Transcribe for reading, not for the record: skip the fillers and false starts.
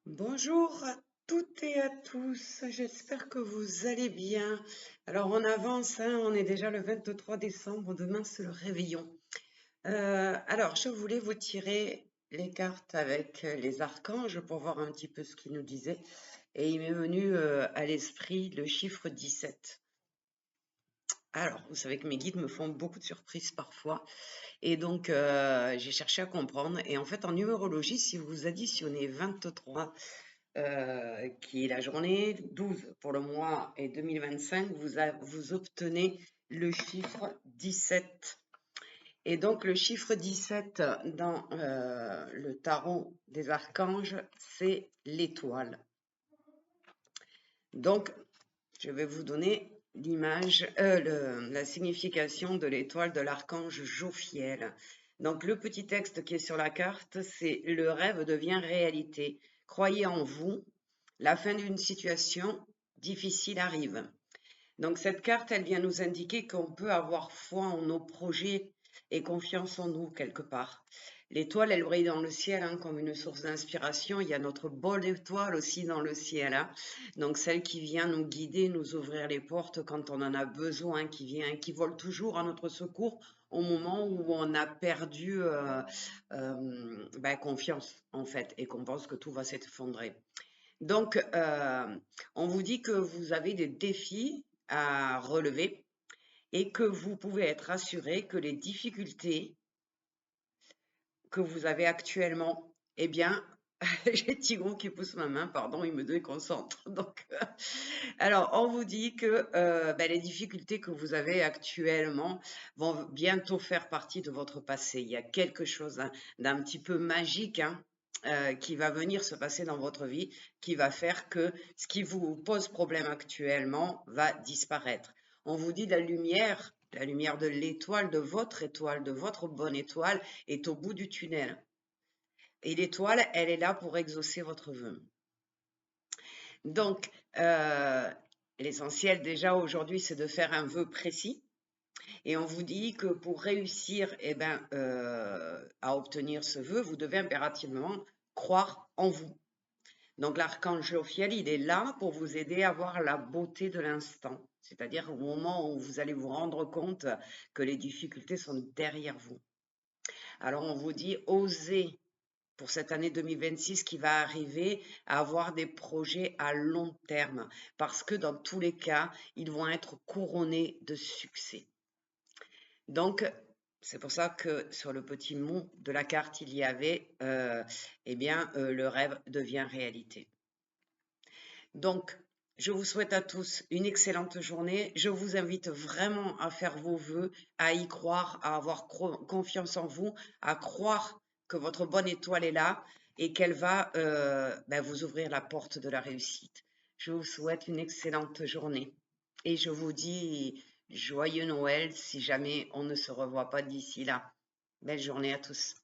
Bonjour à toutes et à tous, j'espère que vous allez bien. Alors on avance, hein, on est déjà le 23 décembre, demain c'est le réveillon. Alors je voulais vous tirer les cartes avec les archanges pour voir un petit peu ce qu'ils nous disaient. Et il m'est venu à l'esprit le chiffre 17. Alors, vous savez que mes guides me font beaucoup de surprises parfois. Et donc, j'ai cherché à comprendre. Et en fait, en numérologie, si vous additionnez 23 qui est la journée, 12 pour le mois et 2025, vous obtenez le chiffre 17. Et donc le chiffre 17 dans le tarot des archanges, c'est l'étoile. Donc, je vais vous donner l'image, la signification de l'étoile de l'archange Jophiel. Donc, le petit texte qui est sur la carte, c'est le rêve devient réalité. Croyez en vous, la fin d'une situation difficile arrive. Donc, cette carte, elle vient nous indiquer qu'on peut avoir foi en nos projets et confiance en nous quelque part. L'étoile, elle brille dans le ciel hein, comme une source d'inspiration. Il y a notre bol d'étoiles aussi dans le ciel. Hein. Donc, celle qui vient nous guider, nous ouvrir les portes quand on en a besoin, qui vole toujours à notre secours au moment où on a perdu confiance, en fait, et qu'on pense que tout va s'effondrer. Donc, on vous dit que vous avez des défis à relever et que vous pouvez être assuré que les difficultés que vous avez actuellement, eh bien, j'ai Tigon qui pousse ma main, pardon, il me déconcentre. Donc, alors, on vous dit que les difficultés que vous avez actuellement vont bientôt faire partie de votre passé. Il y a quelque chose d'un petit peu magique qui va venir se passer dans votre vie, qui va faire que ce qui vous pose problème actuellement va disparaître. On vous dit la lumière de l'étoile, de votre bonne étoile, est au bout du tunnel. Et l'étoile, elle est là pour exaucer votre vœu. Donc, l'essentiel déjà aujourd'hui, c'est de faire un vœu précis. Et on vous dit que pour réussir à obtenir ce vœu, vous devez impérativement croire en vous. Donc l'archange Jophiel, il est là pour vous aider à voir la beauté de l'instant. C'est-à-dire au moment où vous allez vous rendre compte que les difficultés sont derrière vous. Alors on vous dit, osez pour cette année 2026 qui va arriver, à avoir des projets à long terme, parce que dans tous les cas, ils vont être couronnés de succès. Donc, c'est pour ça que sur le petit mot de la carte, il y avait, le rêve devient réalité. Donc, je vous souhaite à tous une excellente journée. Je vous invite vraiment à faire vos vœux, à y croire, à avoir confiance en vous, à croire que votre bonne étoile est là et qu'elle va vous ouvrir la porte de la réussite. Je vous souhaite une excellente journée et je vous dis joyeux Noël si jamais on ne se revoit pas d'ici là. Belle journée à tous.